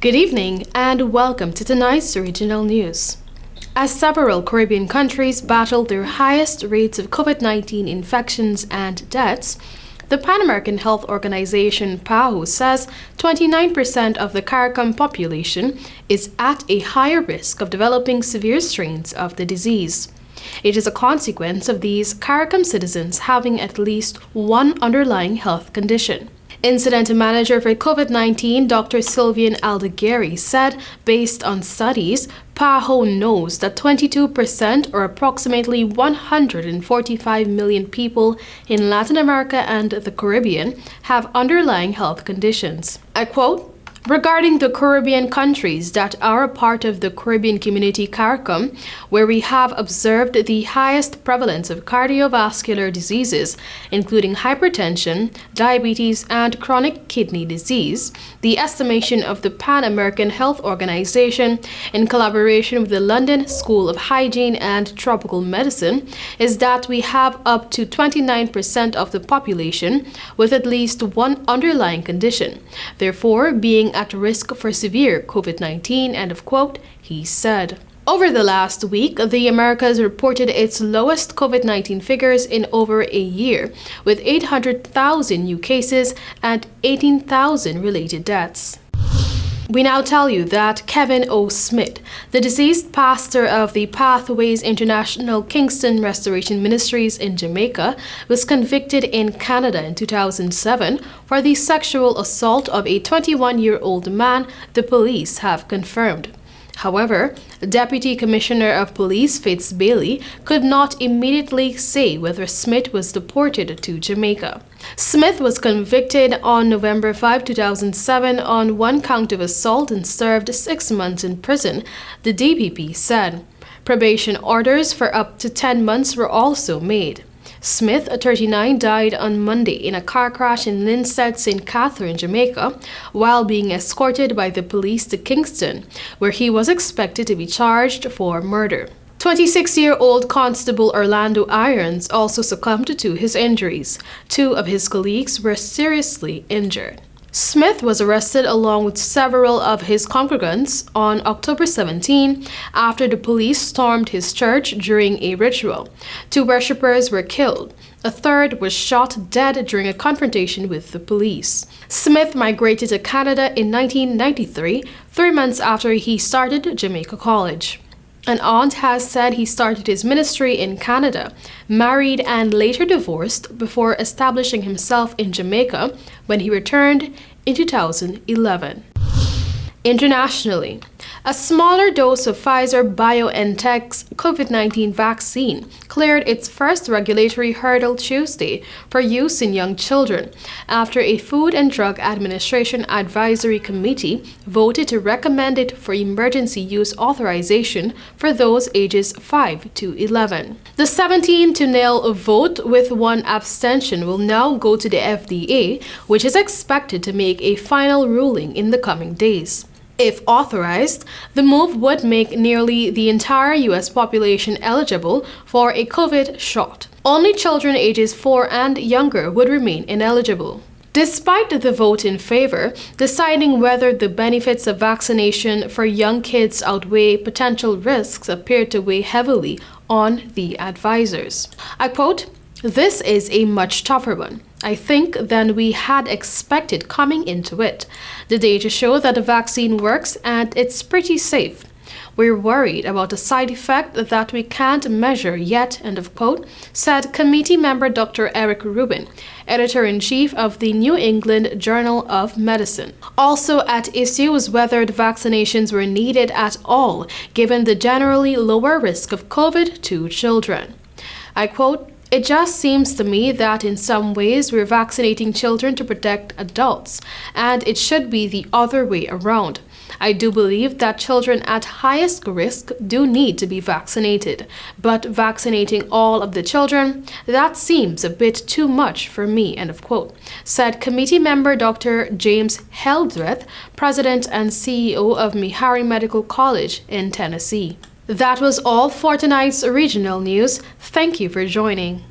Good evening and welcome to tonight's regional news. As several Caribbean countries battle their highest rates of COVID-19 infections and deaths, the Pan American Health Organization PAHO says 29% of the CARICOM population is at a higher risk of developing severe strains of the disease. It is a consequence of these CARICOM citizens having at least one underlying health condition. Incident Manager for COVID-19, Dr. Sylvian Aldeguerri, said based on studies, PAHO knows that 22% or approximately 145 million people in Latin America and the Caribbean have underlying health conditions. I quote, "Regarding the Caribbean countries that are a part of the Caribbean Community CARICOM, where we have observed the highest prevalence of cardiovascular diseases, including hypertension, diabetes, and chronic kidney disease, the estimation of the Pan American Health Organization, in collaboration with the London School of Hygiene and Tropical Medicine, is that we have up to 29% of the population with at least one underlying condition, therefore being at risk for severe COVID-19, end of quote, he said. Over the last week, the Americas reported its lowest COVID-19 figures in over a year, with 800,000 new cases and 18,000 related deaths. We now tell you that Kevin O. Smith, the deceased pastor of the Pathways International Kingston Restoration Ministries in Jamaica, was convicted in Canada in 2007 for the sexual assault of a 21-year-old man, the police have confirmed. However, Deputy Commissioner of Police Fitz Bailey could not immediately say whether Smith was deported to Jamaica. Smith was convicted on November 5, 2007 on one count of assault and served 6 months in prison, the DPP said. Probation orders for up to 10 months were also made. Smith, 39, died on Monday in a car crash in Linstead, St. Catherine, Jamaica, while being escorted by the police to Kingston, where he was expected to be charged for murder. 26-year-old Constable Orlando Irons also succumbed to his injuries. 2 of his colleagues were seriously injured. Smith was arrested along with several of his congregants on October 17 after the police stormed his church during a ritual. 2 worshippers were killed. A third was shot dead during a confrontation with the police. Smith migrated to Canada in 1993, 3 months after he started Jamaica College. An aunt has said he started his ministry in Canada, married and later divorced before establishing himself in Jamaica when he returned in 2011. Internationally, a smaller dose of Pfizer-BioNTech's COVID-19 vaccine cleared its first regulatory hurdle Tuesday for use in young children after a Food and Drug Administration Advisory Committee voted to recommend it for emergency use authorization for those ages 5 to 11. The 17-0 vote with 1 abstention will now go to the FDA, which is expected to make a final ruling in the coming days. If authorized, the move would make nearly the entire U.S. population eligible for a COVID shot. Only children ages 4 and younger would remain ineligible. Despite the vote in favor, deciding whether the benefits of vaccination for young kids outweigh potential risks appeared to weigh heavily on the advisors. I quote, "This is a much tougher one, I think, than we had expected coming into it. The data show that the vaccine works and it's pretty safe. We're worried about a side effect that we can't measure yet," end of quote, said committee member Dr. Eric Rubin, editor-in-chief of the New England Journal of Medicine. Also at issue was whether the vaccinations were needed at all, given the generally lower risk of COVID to children. I quote, "It just seems to me that in some ways we're vaccinating children to protect adults, and it should be the other way around. I do believe that children at highest risk do need to be vaccinated, but vaccinating all of the children, that seems a bit too much for me," end of quote, said committee member Dr. James Heldreth, president and CEO of Meharry Medical College in Tennessee. That was all for tonight's regional news. Thank you for joining.